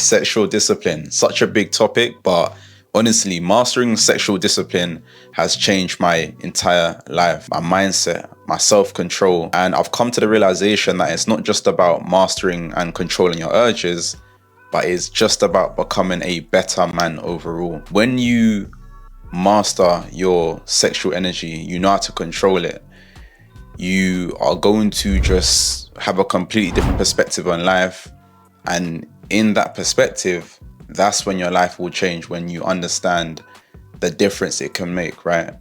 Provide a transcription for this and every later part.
sexual discipline. Such a big topic, but honestly, mastering sexual discipline has changed my entire life, my mindset, my self-control. And I've come to the realization that it's not just about mastering and controlling your urges, but it's just about becoming a better man overall. When you master your sexual energy, you know how to control it, you are going to just have a completely different perspective on life. And in that perspective, that's when your life will change, when you understand the difference it can make, right?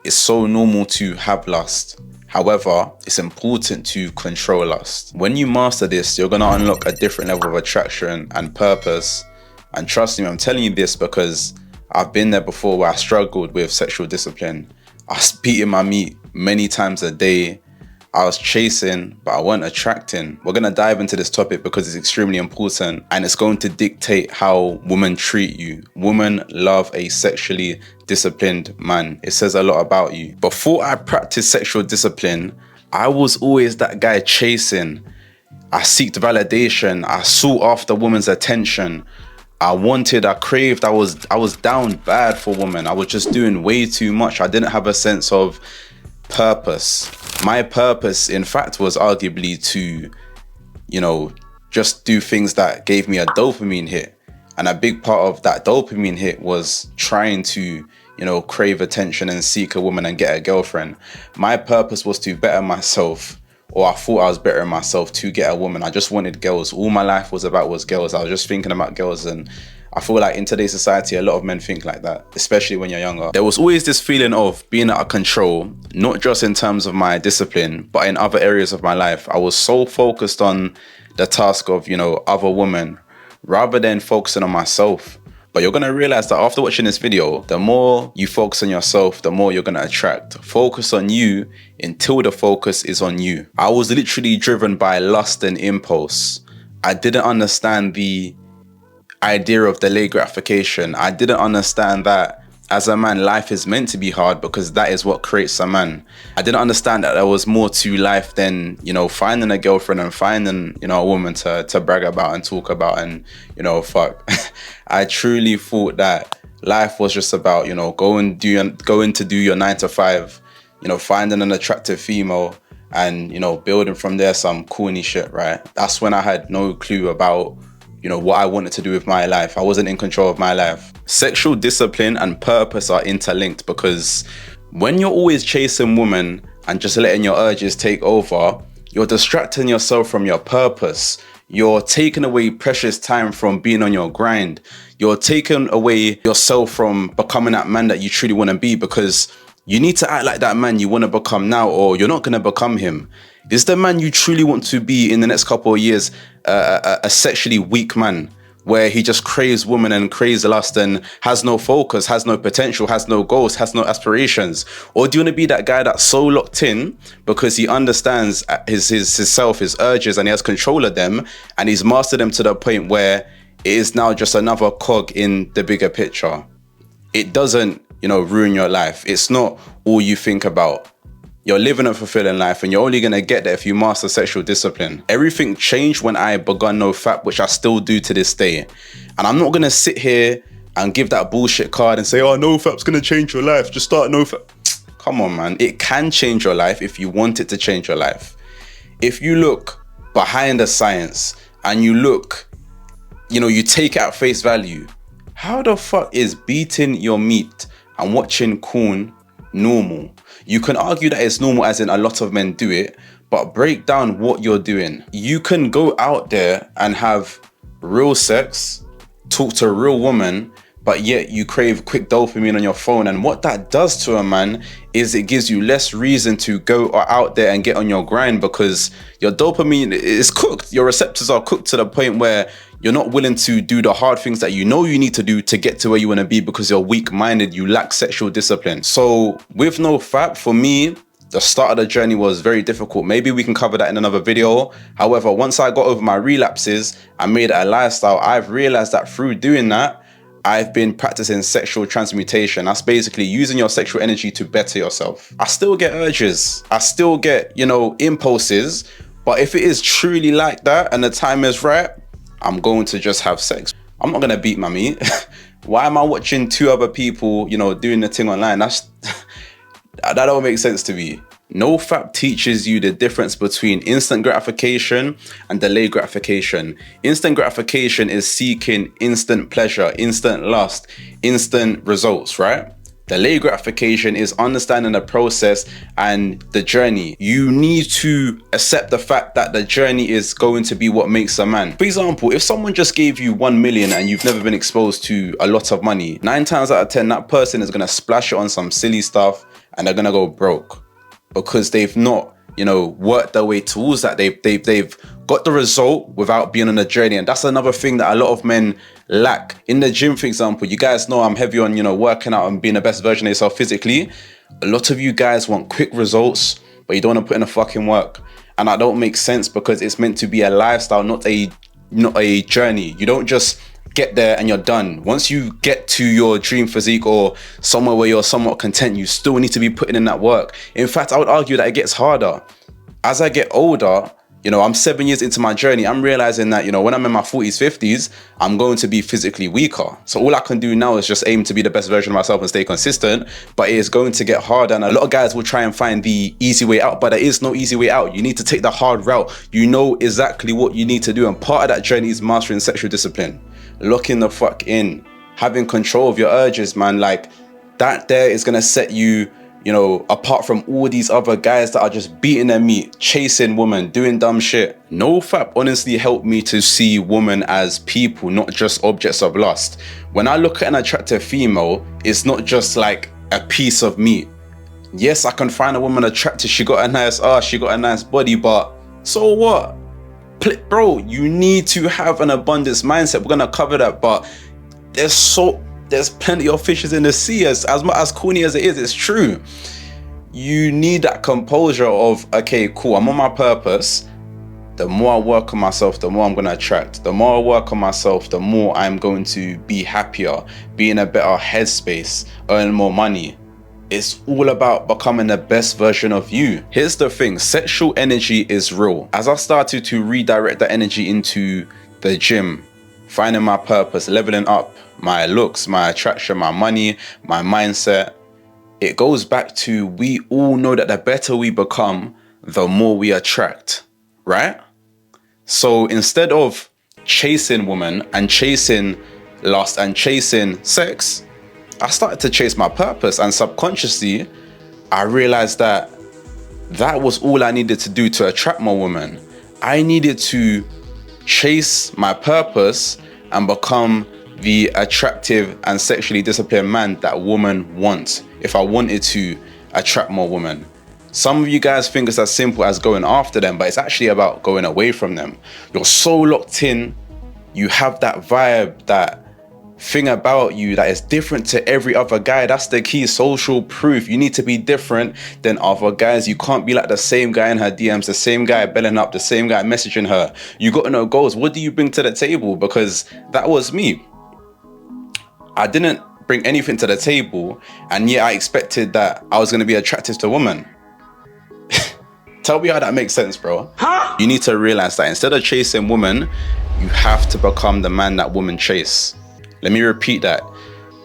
It's so normal to have lust. However, it's important to control lust. When you master this, you're going to unlock a different level of attraction and purpose. And trust me, I'm telling you this because I've been there before where I struggled with sexual discipline. I was beating my meat many times a day. I was chasing, but I wasn't attracting. We're going to dive into this topic because it's extremely important and it's going to dictate how women treat you. Women love a sexually disciplined man. It says a lot about you. Before I practiced sexual discipline, I was always that guy chasing. I seeked validation. I sought after women's attention. I craved, I was down bad for women. I was just doing way too much. I didn't have a sense of purpose. My purpose, in fact, was arguably to, just do things that gave me a dopamine hit. And a big part of that dopamine hit was trying to, crave attention and seek a woman and get a girlfriend. My purpose was to better myself, or I thought I was bettering myself to get a woman. I just wanted girls. All my life was girls. I was just thinking about girls. And I feel like in today's society, a lot of men think like that, especially when you're younger. There was always this feeling of being out of control, not just in terms of my discipline, but in other areas of my life. I was so focused on the task of, other women, rather than focusing on myself. But you're going to realize that after watching this video, the more you focus on yourself, the more you're going to attract. Focus on you until the focus is on you. I was literally driven by lust and impulse. I didn't understand the idea of delayed gratification. I didn't understand that as a man, life is meant to be hard because that is what creates a man. I didn't understand that there was more to life than, finding a girlfriend and finding, a woman to brag about and talk about and, fuck. I truly thought that life was just about, going to do your 9 to 5, finding an attractive female and, building from there some corny shit, right? That's when I had no clue about what I wanted to do with my life. I wasn't in control of my life. Sexual discipline and purpose are interlinked because when you're always chasing women and just letting your urges take over, you're distracting yourself from your purpose. You're taking away precious time from being on your grind. You're taking away yourself from becoming that man that you truly want to be because you need to act like that man you want to become now or you're not going to become him. Is the man you truly want to be in the next couple of years a sexually weak man where he just craves women and craves lust and has no focus, has no potential, has no goals, has no aspirations? Or do you want to be that guy that's so locked in because he understands his self, his urges, and he has control of them and he's mastered them to the point where it is now just another cog in the bigger picture? It doesn't, ruin your life. It's not all you think about. You're living a fulfilling life and you're only going to get there if you master sexual discipline. Everything changed when I begun NoFap, which I still do to this day. And I'm not going to sit here and give that bullshit card and say, oh, NoFap's going to change your life. Just start NoFap. Come on, man. It can change your life if you want it to change your life. If you look behind the science and you look, you take it at face value, how the fuck is beating your meat and watching corn normal? You can argue that it's normal as in a lot of men do it, but break down what you're doing. You can go out there and have real sex, talk to a real woman, but yet you crave quick dopamine on your phone. And what that does to a man is it gives you less reason to go out there and get on your grind because your dopamine is cooked. Your receptors are cooked to the point where you're not willing to do the hard things that you need to do to get to where you want to be because you're weak-minded, you lack sexual discipline. So with NoFap, for me, the start of the journey was very difficult. Maybe we can cover that in another video. However, once I got over my relapses and made it a lifestyle, I've realized that through doing that, I've been practicing sexual transmutation. That's basically using your sexual energy to better yourself. I still get urges. I still get, impulses. But if it is truly like that and the time is right, I'm going to just have sex. I'm not gonna beat my meat. Why am I watching 2 other people, you know, doing the thing online? That don't make sense to me. NoFap teaches you the difference between instant gratification and delayed gratification. Instant gratification is seeking instant pleasure, instant lust, instant results, right? Delayed gratification is understanding the process and the journey. You need to accept the fact that the journey is going to be what makes a man. For example, if someone just gave you 1 million and you've never been exposed to a lot of money, 9 times out of 10, that person is gonna splash it on some silly stuff and they're gonna go broke because they've not, you know, worked their way towards that. They've got the result without being on a journey. And that's another thing that a lot of men lack. In the gym, for example, you guys know I'm heavy on, you know, working out and being the best version of yourself physically. A lot of you guys want quick results, but you don't want to put in the fucking work. And that don't make sense because it's meant to be a lifestyle, not a journey. You don't just get there and you're done. Once you get to your dream physique or somewhere where you're somewhat content, you still need to be putting in that work. In fact, I would argue that it gets harder. As I get older, you know, I'm 7 years into my journey. I'm realizing that, you know, when I'm in my 40s, 50s, I'm going to be physically weaker. So all I can do now is just aim to be the best version of myself and stay consistent, but it is going to get harder. And a lot of guys will try and find the easy way out, but there is no easy way out. You need to take the hard route. You know exactly what you need to do. And part of that journey is mastering sexual discipline. Locking the fuck in, having control of your urges, man. Like that there is gonna set you, you know, apart from all these other guys that are just beating their meat, chasing women, doing dumb shit. NoFap honestly helped me to see women as people, not just objects of lust. When I look at an attractive female, it's not just like a piece of meat. Yes, I can find a woman attractive. She got a nice ass, she got a nice body, but so what? Bro, you need to have an abundance mindset. We're gonna cover that, but there's plenty of fishes in the sea. As corny as it is, it's true. You need that composure of, okay, cool, I'm on my purpose. The more I work on myself, the more I'm gonna attract. The more I work on myself, the more I'm going to be happier, be in a better headspace, earn more money. It's all about becoming the best version of you. Here's the thing, sexual energy is real. As I started to redirect that energy into the gym, finding my purpose, leveling up my looks, my attraction, my money, my mindset, it goes back to, we all know that the better we become, the more we attract, right? So instead of chasing women and chasing lust and chasing sex, I started to chase my purpose, and subconsciously, I realized that that was all I needed to do to attract more women. I needed to chase my purpose and become the attractive and sexually disciplined man that women want if I wanted to attract more women. Some of you guys think it's as simple as going after them, but it's actually about going away from them. You're so locked in, you have that vibe, that thing about you that is different to every other guy. That's the key, social proof. You need to be different than other guys. You can't be like the same guy in her DMs, the same guy belling up, the same guy messaging her. You got to know goals. What do you bring to the table? Because that was me. I didn't bring anything to the table, and yet I expected that I was going to be attractive to a woman. Tell me how that makes sense, bro. Huh? You need to realize that instead of chasing women, you have to become the man that women chase. Let me repeat that.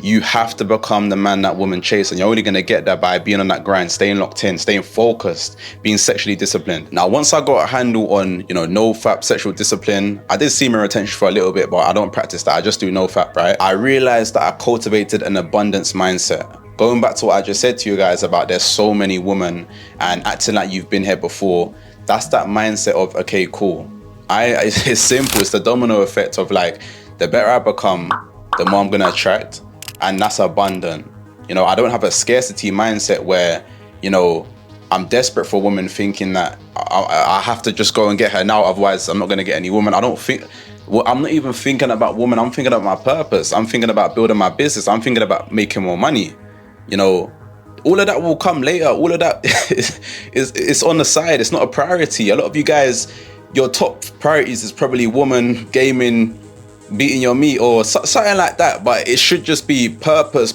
You have to become the man that women chase, and you're only gonna get that by being on that grind, staying locked in, staying focused, being sexually disciplined. Now, once I got a handle on, you know, NoFap sexual discipline, I did semen retention for a little bit, but I don't practice that. I just do NoFap, right? I realized that I cultivated an abundance mindset. Going back to what I just said to you guys about there's so many women and acting like you've been here before, that's that mindset of, okay, cool. It's simple. It's the domino effect of like, the better I become, the more I'm gonna attract, and that's abundant. You know, I don't have a scarcity mindset where, you know, I'm desperate for women thinking that I have to just go and get her now, otherwise I'm not gonna get any woman. I don't think, well, I'm not even thinking about women, I'm thinking about my purpose. I'm thinking about building my business. I'm thinking about making more money. You know, all of that will come later. All of that is on the side. It's not a priority. A lot of you guys, your top priorities is probably woman, gaming, beating your meat or something like that, but it should just be purpose,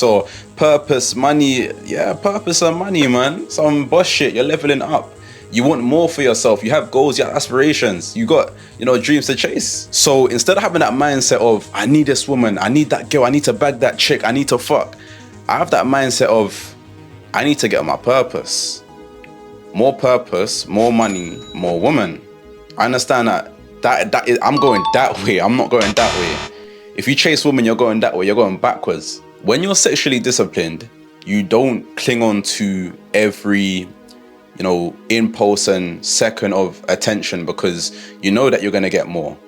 or purpose, money. Yeah, purpose and money, man. Some boss shit. You're leveling up. You want more for yourself. You have goals, you have aspirations, you got, dreams to chase. So instead of having that mindset of, I need this woman, I need that girl, I need to bag that chick, I need to fuck, I have that mindset of, I need to get on my purpose. More money, more woman. I understand that is, I'm going that way. I'm not going that way. If you chase women, you're going that way. You're going backwards. When you're sexually disciplined, you don't cling on to every, impulse and second of attention, because you know that you're going to get more.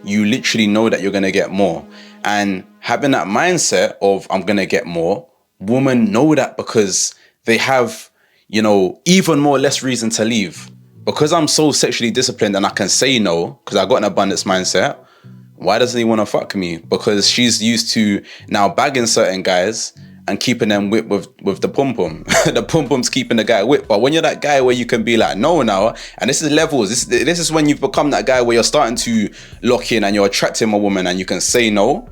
You literally know that you're going to get more. And having that mindset of, I'm going to get more, women know that because they have, even more less reason to leave. Because I'm so sexually disciplined and I can say no, because I got an abundance mindset, why doesn't he want to fuck me? Because she's used to now bagging certain guys and keeping them whipped with the pum-pum. The pum-pum's keeping the guy whipped. But when you're that guy where you can be like, no now, and this is levels, this is when you've become that guy where you're starting to lock in and you're attracting a woman and you can say no,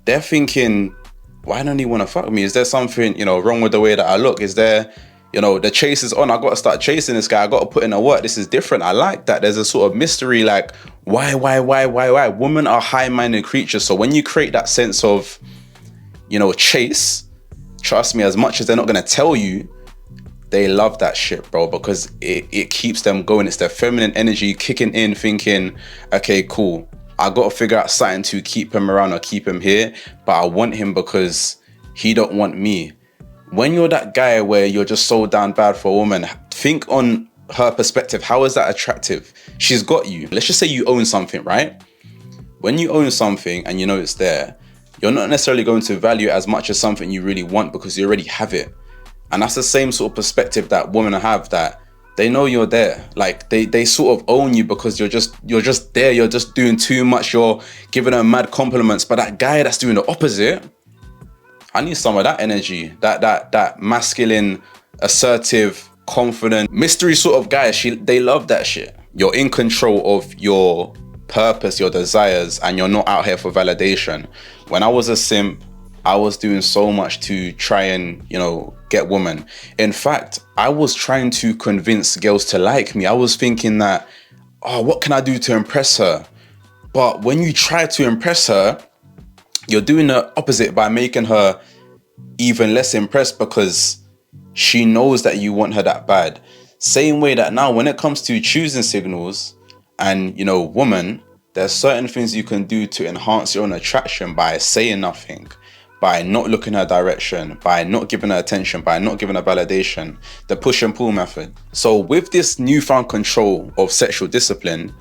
they're thinking, why don't he want to fuck me? Is there something, wrong with the way that I look? Is there, the chase is on, I got to start chasing this guy, I got to put in a work, this is different, I like that. There's a sort of mystery, like, why? Women are high-minded creatures, so when you create that sense of, chase, trust me, as much as they're not going to tell you, they love that shit, bro, because it keeps them going. It's their feminine energy kicking in, thinking, okay, cool, I got to figure out something to keep him around or keep him here, but I want him because he don't want me. When you're that guy where you're just so down bad for a woman, think on her perspective. How is that attractive? She's got you. Let's just say you own something, right? When you own something and you know it's there, you're not necessarily going to value it as much as something you really want because you already have it. And that's the same sort of perspective that women have, that they know you're there. Like they sort of own you because you're just there. You're just doing too much. You're giving her mad compliments. But that guy that's doing the opposite, I need some of that energy, that masculine, assertive, confident, mystery sort of guy. They love that shit. You're in control of your purpose, your desires, and you're not out here for validation. When I was a simp, I was doing so much to try and, get women. In fact, I was trying to convince girls to like me. I was thinking that, what can I do to impress her? But when you try to impress her, you're doing the opposite by making her even less impressed, because she knows that you want her that bad. Same way that now when it comes to choosing signals and, woman, there's certain things you can do to enhance your own attraction by saying nothing, by not looking her direction, by not giving her attention, by not giving her validation. The push and pull method. So with this newfound control of sexual discipline,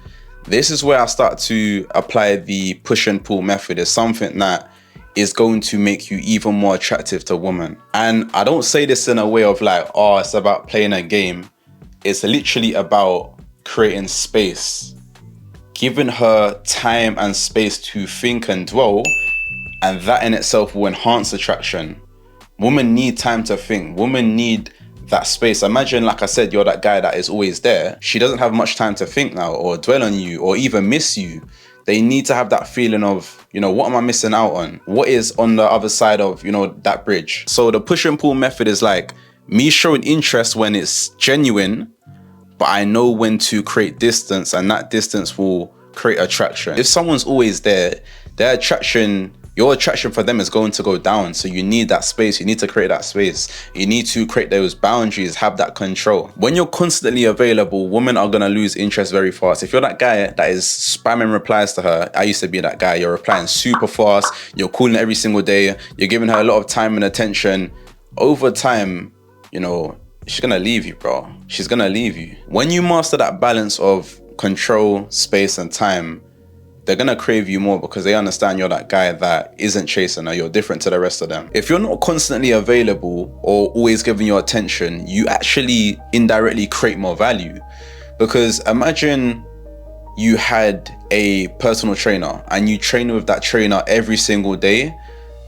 this is where I start to apply the push and pull method. It's something that is going to make you even more attractive to women. And I don't say this in a way of like, it's about playing a game. It's literally about creating space, giving her time and space to think and dwell, and that in itself will enhance attraction. Women need time to think. Women need that space. Imagine, like I said, you're that guy that is always there. She doesn't have much time to think now, or dwell on you, or even miss you. They need to have that feeling of, what am I missing out on? What is on the other side of, that bridge? So the push and pull method is like me showing interest when it's genuine, but I know when to create distance, and that distance will create attraction. If someone's always there, your attraction for them is going to go down. So you need that space. You need to create that space. You need to create those boundaries, have that control. When you're constantly available, women are going to lose interest very fast. If you're that guy that is spamming replies to her, I used to be that guy. You're replying super fast. You're calling every single day. You're giving her a lot of time and attention. Over time, she's going to leave you, bro. She's going to leave you. When you master that balance of control, space, and time, they're going to crave you more because they understand you're that guy that isn't chasing her. You're different to the rest of them. If you're not constantly available or always giving your attention, you actually indirectly create more value. Because imagine you had a personal trainer and you train with that trainer every single day.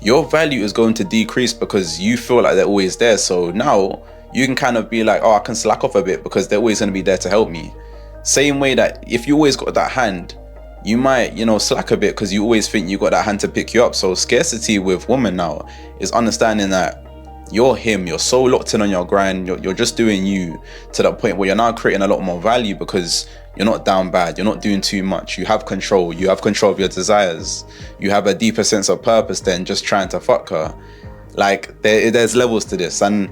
Your value is going to decrease because you feel like they're always there. So now you can kind of be like, I can slack off a bit because they're always going to be there to help me. Same way that if you always got that hand, you might, slack a bit because you always think you got that hand to pick you up. So scarcity with women now is understanding that you're him, you're so locked in on your grind, you're just doing you to the point where you're now creating a lot more value because you're not down bad, you're not doing too much, you have control of your desires, you have a deeper sense of purpose than just trying to fuck her. Like there's levels to this, and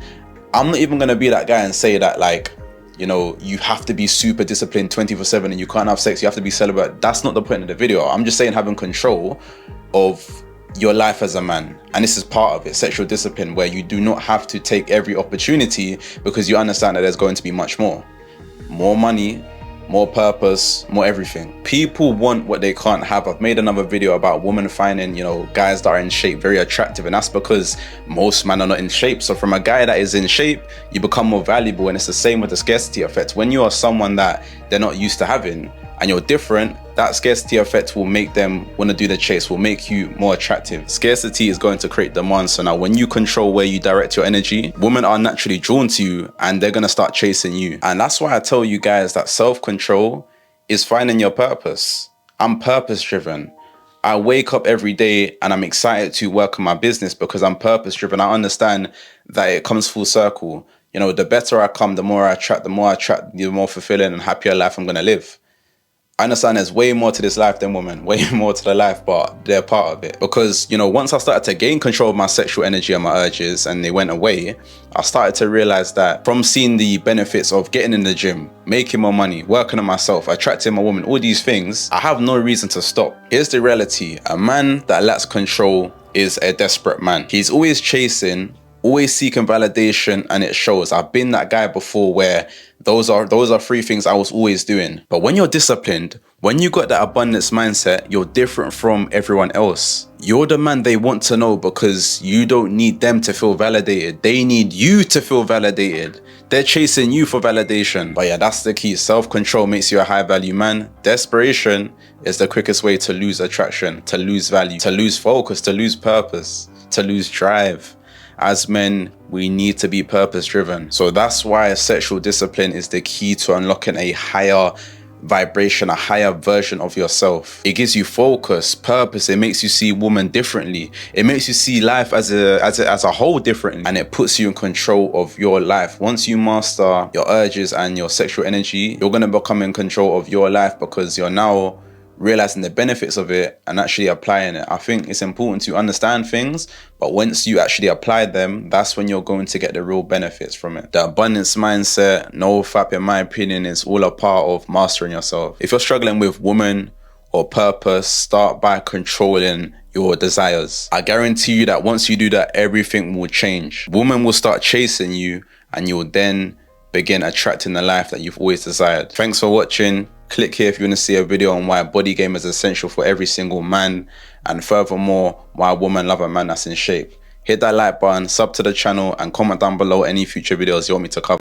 I'm not even gonna be that guy and say that, like, you know, you have to be super disciplined 24/7 and you can't have sex, you have to be celibate. That's not the point of the video. I'm just saying having control of your life as a man, and this is part of it, sexual discipline, where you do not have to take every opportunity because you understand that there's going to be much more money, more purpose, more everything. People want what they can't have. I've made another video about women finding, you know, guys that are in shape very attractive, and that's because most men are not in shape. So from a guy that is in shape, you become more valuable, and it's the same with the scarcity effect. When you are someone that they're not used to having and you're different, that scarcity effect will make them want to do the chase, will make you more attractive. Scarcity is going to create demand. So now when you control where you direct your energy, women are naturally drawn to you and they're going to start chasing you. And that's why I tell you guys that self-control is finding your purpose. I'm purpose driven. I wake up every day and I'm excited to work on my business because I'm purpose driven. I understand that it comes full circle. You know, the better I come, the more I attract, the more fulfilling and happier life I'm going to live. I understand there's way more to this life than women, way more to the life, but they're part of it. Because, you know, once I started to gain control of my sexual energy and my urges and they went away, I started to realize that from seeing the benefits of getting in the gym, making more money, working on myself, attracting my woman, all these things, I have no reason to stop. Here's the reality. A man that lacks control is a desperate man. He's always chasing, always seeking validation, and it shows. I've been that guy before where those are three things I was always doing. But when you're disciplined, when you got that abundance mindset, you're different from everyone else. You're the man they want to know because you don't need them to feel validated. They need you to feel validated. They're chasing you for validation. But yeah, that's the key. Self-control makes you a high value man. Desperation is the quickest way to lose attraction, to lose value, to lose focus, to lose purpose, to lose drive. As men, we need to be purpose driven. So that's why sexual discipline is the key to unlocking a higher vibration, a higher version of yourself. It gives you focus, purpose. It makes you see women differently. It makes you see life as a whole differently, and it puts you in control of your life. Once you master your urges and your sexual energy, you're going to become in control of your life because you're now realizing the benefits of it and actually applying it. I think it's important to understand things, but once you actually apply them, that's when you're going to get the real benefits from it. The abundance mindset, no fap, in my opinion, is all a part of mastering yourself. If you're struggling with woman or purpose, start by controlling your desires. I guarantee you that once you do that, everything will change. Women will start chasing you and you'll then begin attracting the life that you've always desired. Thanks for watching. Click here if you want to see a video on why body game is essential for every single man, and furthermore, why women love a man that's in shape. Hit that like button, sub to the channel, and comment down below any future videos you want me to cover.